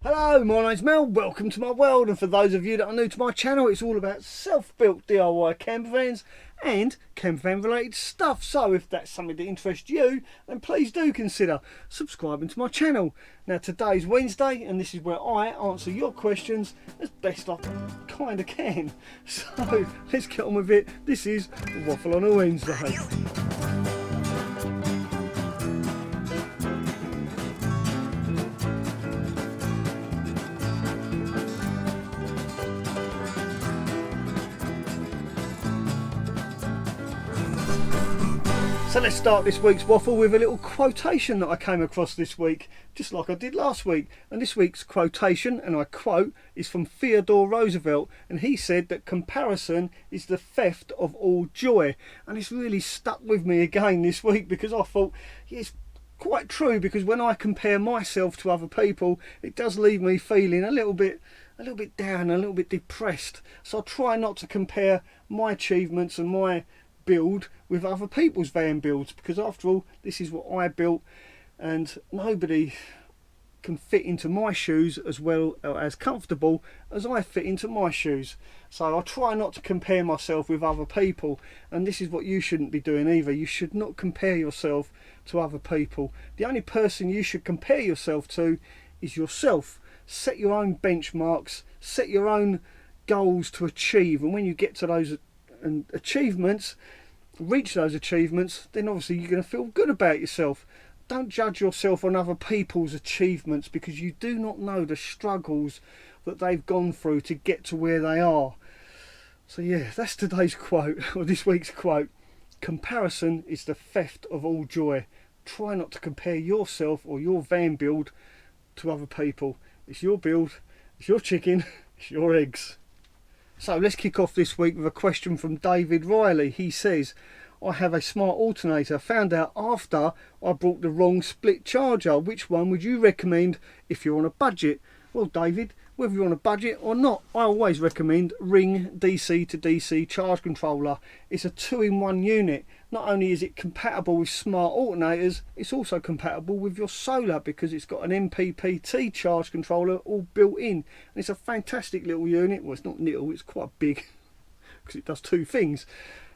Hello, my name's Mel, welcome to my world, and for those of you that are new to my channel, it's all about self-built DIY campervans and campervan related stuff. So if that's something that interests you, then please do consider subscribing to my channel. Now today's Wednesday and this is where I answer your questions as best I kinda can. So let's get on with it. This is Waffle on a Wednesday. So let's start this week's waffle with a little quotation that I came across this week, just like I did last week. And this week's quotation, and I quote, is from Theodore Roosevelt, and he said that comparison is the theft of all joy. And it's really stuck with me again this week because I thought, yeah, it's quite true, because when I compare myself to other people, it does leave me feeling a little bit down, a little bit depressed. So I try not to compare my achievements and my build with other people's van builds, because after all, this is what I built and nobody can fit into my shoes as well as comfortable as I fit into my shoes. So I try not to compare myself with other people, and this is what you shouldn't be doing either. You should not compare yourself to other people. The only person you should compare yourself to is yourself. Set your own benchmarks, set your own goals to achieve, and when you get to those achievements, reach those achievements, then obviously you're going to feel good about yourself. Don't judge yourself on other people's achievements, because you do not know the struggles that they've gone through to get to where they are. So yeah, that's today's quote, or this week's quote. Comparison is the theft of all joy. Try not to compare yourself or your van build to other people. It's your build, it's your chicken, it's your eggs. So let's kick off this week with a question from David Riley. He says, I have a smart alternator, found out after I bought the wrong split charger. Which one would you recommend if you're on a budget? Well, David, whether you're on a budget or not, I always recommend Ring DC to DC charge controller. It's a 2-in-1 unit. Not only is it compatible with smart alternators, it's also compatible with your solar, because it's got an MPPT charge controller all built in. And it's a fantastic little unit. Well, it's not little, it's quite big because it does two things.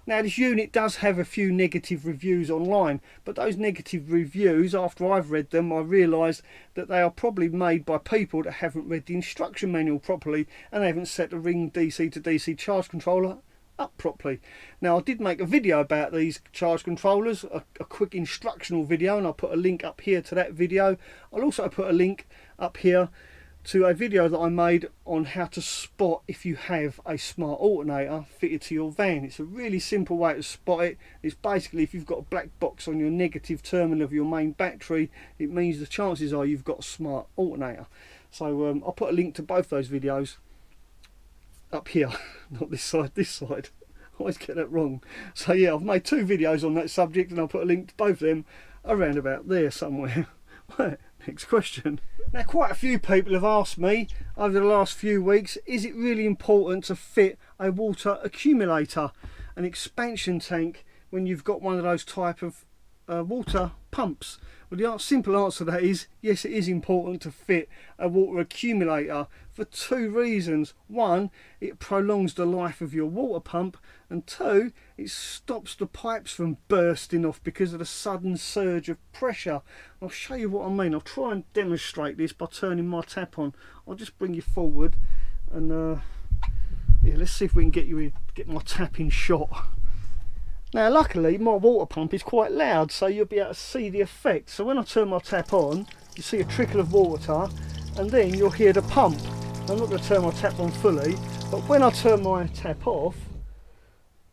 Now this unit does have a few negative reviews online, but those negative reviews, after I've read them, I realised that they are probably made by people that haven't read the instruction manual properly, and they haven't set the Ring DC to DC charge controller up properly. Now I did make a video about these charge controllers, a quick instructional video, and I'll put a link up here to that video. I'll also put a link up here to a video that I made on how to spot if you have a smart alternator fitted to your van. It's a really simple way to spot it. It's basically, if you've got a black box on your negative terminal of your main battery, it means the chances are you've got a smart alternator. So I'll put a link to both those videos up here, not this side, this side. I always get that wrong. So yeah, I've made two videos on that subject, and I'll put a link to both of them around about there somewhere. Right, next question. Now quite a few people have asked me over the last few weeks, is it really important to fit a water accumulator, an expansion tank, when you've got one of those type of water pumps? Well, the simple answer to that is yes, it is important to fit a water accumulator for two reasons. One, it prolongs the life of your water pump, and two, it stops the pipes from bursting off because of the sudden surge of pressure. I'll show you what I mean. I'll try and demonstrate this by turning my tap on. I'll just bring you forward, and yeah, let's see if we can get my tap in shot. Now luckily my water pump is quite loud, so you'll be able to see the effect. So when I turn my tap on, you see a trickle of water, and then you'll hear the pump. I'm not going to turn my tap on fully, but when I turn my tap off,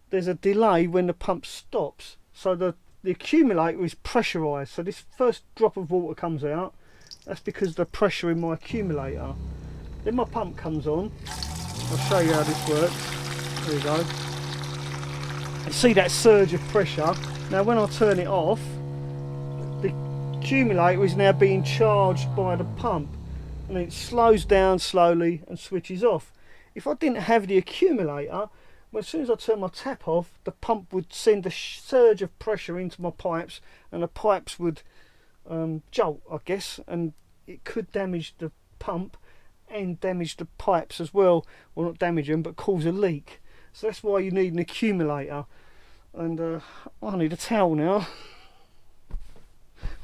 there's a delay when the pump stops. So the accumulator is pressurised, so this first drop of water comes out. That's because of the pressure in my accumulator. Then my pump comes on. I'll show you how this works. There we go. You see that surge of pressure. Now when I turn it off, the accumulator is now being charged by the pump, and it slows down slowly and switches off. If I didn't have the accumulator, well, as soon as I turn my tap off, the pump would send a surge of pressure into my pipes, and the pipes would jolt, I guess, and it could damage the pump and damage the pipes as well. Well, not damage them, but cause a leak. So that's why you need an accumulator. And I need a towel now.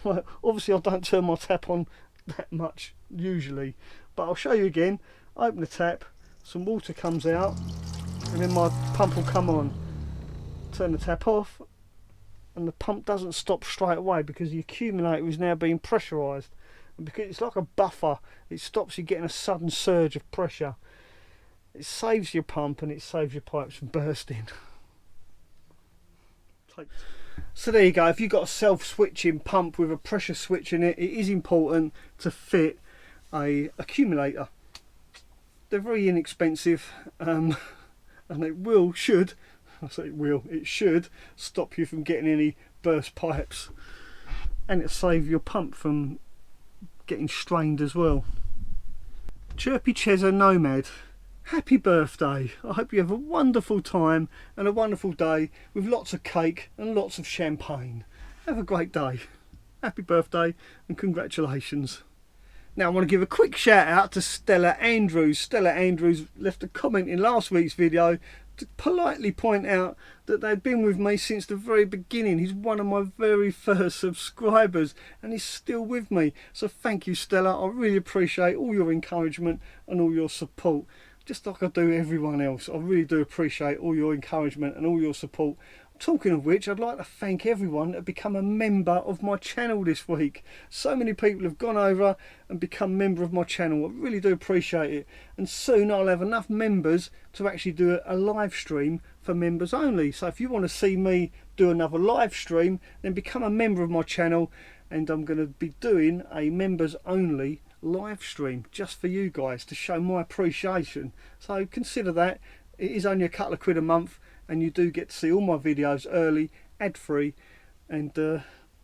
Well, obviously I don't turn my tap on that much usually, but I'll show you again. Open the tap, some water comes out, and then my pump will come on. Turn the tap off, and the pump doesn't stop straight away because the accumulator is now being pressurised. And because it's like a buffer, it stops you getting a sudden surge of pressure. It saves your pump and it saves your pipes from bursting. So there you go. If you've got a self-switching pump with a pressure switch in it, it is important to fit a accumulator. They're very inexpensive, and it should stop you from getting any burst pipes, and it'll save your pump from getting strained as well. Chirpy Chezza Nomad, happy birthday. I hope you have a wonderful time and a wonderful day with lots of cake and lots of champagne. Have a great day. Happy birthday and congratulations. Now I want to give a quick shout out to Stella Andrews. Stella Andrews left a comment in last week's video to politely point out that they'd been with me since the very beginning. He's one of my very first subscribers and he's still with me. So thank you, Stella. I really appreciate all your encouragement and all your support. Just like I do everyone else. I really do appreciate all your encouragement and all your support. Talking of which, I'd like to thank everyone that become a member of my channel this week. So many people have gone over and become a member of my channel. I really do appreciate it. And soon I'll have enough members to actually do a live stream for members only. So if you want to see me do another live stream, then become a member of my channel, and I'm going to be doing a members only live stream just for you guys to show my appreciation. So consider that. It is only a couple of quid a month, and you do get to see all my videos early, ad-free, and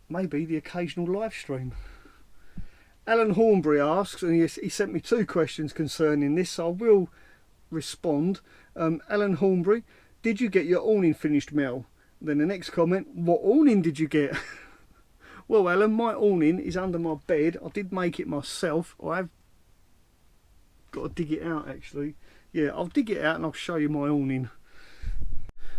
maybe the occasional live stream. Alan Hornbury asks, and he sent me 2 questions concerning this, so I will respond. Alan Hornbury, did you get your awning finished, Mel? Then the next comment, what awning did you get? Well, Alan, my awning is under my bed. I did make it myself. I've got to dig it out actually. Yeah, I'll dig it out and I'll show you my awning.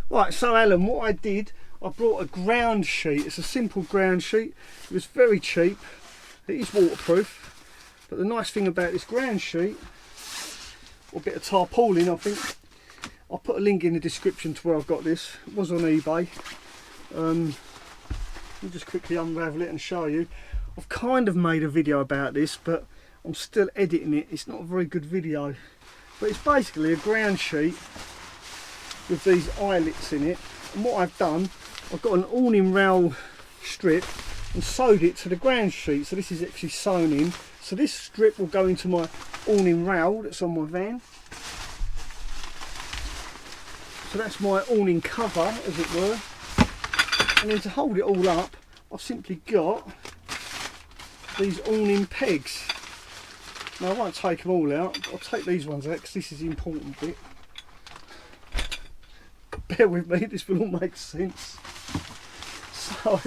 Right, so Alan, what I did, I brought a ground sheet. It's a simple ground sheet. It was very cheap. It is waterproof. But the nice thing about this ground sheet, or a bit of tarpaulin, I think, I'll put a link in the description to where I've got this. It was on eBay. I'll just quickly unravel it and show you. I've kind of made a video about this, but I'm still editing it. It's not a very good video. But it's basically a ground sheet with these eyelets in it, and what I've done, I've got an awning rail strip and sewed it to the ground sheet. So this is actually sewn in, so this strip will go into my awning rail that's on my van. So that's my awning cover, as it were, and then to hold it all up I've simply got these awning pegs. Now I won't take them all out, I'll take these ones out because this is the important bit. Bear with me, this will all make sense. So,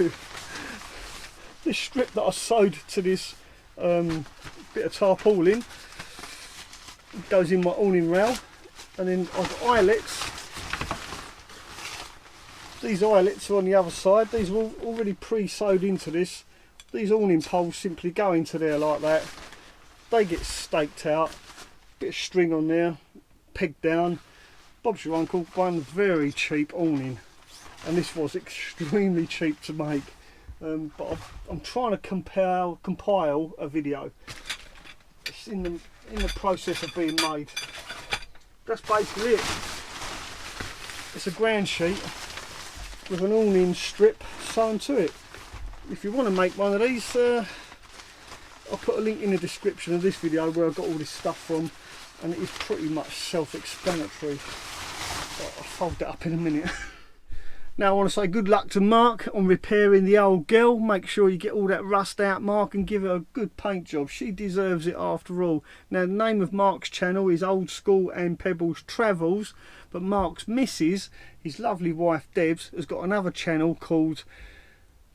this strip that I sewed to this bit of tarpaulin goes in my awning rail, and then I've got eyelets. These eyelets are on the other side. These are all already pre-sewed into this. These awning poles simply go into there like that. They get staked out, bit of string on there, pegged down. Bob's your uncle, one very cheap awning, and this was extremely cheap to make, but I'm trying to compile a video. It's in the process of being made. That's basically it. It's a ground sheet with an awning strip sewn to it. If you want to make one of these, I'll put a link in the description of this video where I got all this stuff from, and it is pretty much self-explanatory. I'll fold that up in a minute. Now I want to say good luck to Mark on repairing the old girl. Make sure you get all that rust out, Mark, and give her a good paint job. She deserves it after all. Now the name of Mark's channel is Old School and Pebbles Travels, but Mark's missus, his lovely wife Debs, has got another channel called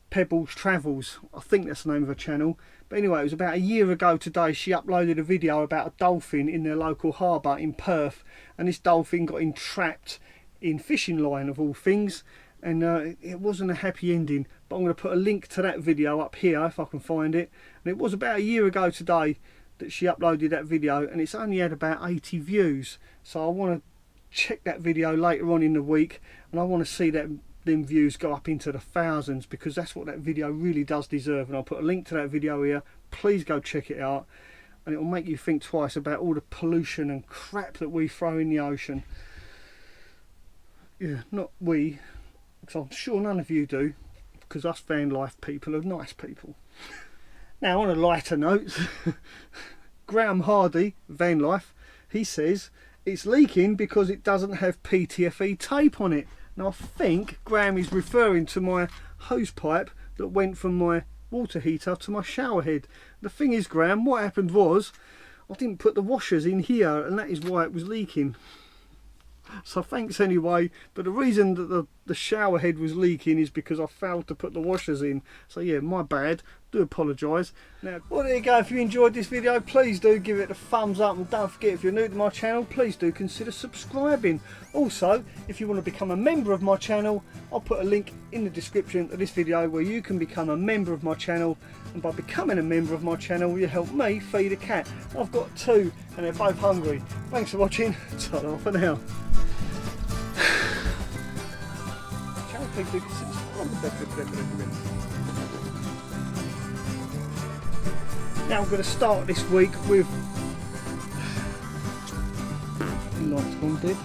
Pebbles Travels. I think that's the name of her channel. But anyway, it was about a year ago today she uploaded a video about a dolphin in their local harbour in Perth, and this dolphin got entrapped in fishing line of all things, and it wasn't a happy ending. But I'm going to put a link to that video up here if I can find it. And it was about a year ago today that she uploaded that video, and it's only had about 80 views. So I want to check that video later on in the week, and I want to see that them views go up into the thousands, because that's what that video really does deserve. And I'll put a link to that video here. Please go check it out, and it will make you think twice about all the pollution and crap that we throw in the ocean. Yeah, not we, because I'm sure none of you do, because us van life people are nice people. Now, on a lighter note, Graham Hardy, van life, he says it's leaking because it doesn't have PTFE tape on it. Now I think Graham is referring to my hose pipe that went from my water heater to my shower head. The thing is, Graham, what happened was I didn't put the washers in here, and that is why it was leaking. So thanks anyway, but the reason that the shower head was leaking is because I failed to put the washers in. So yeah, my bad, do apologise. Now, well, there you go. If you enjoyed this video, please do give it a thumbs up, and don't forget, if you're new to my channel, please do consider subscribing. Also, if you want to become a member of my channel, I'll put a link in the description of this video where you can become a member of my channel, and by becoming a member of my channel you help me feed a cat. I've got two and they're both hungry. Thanks for watching. Ta-ra for now. Now I'm going to start this week with... Light's gone dead.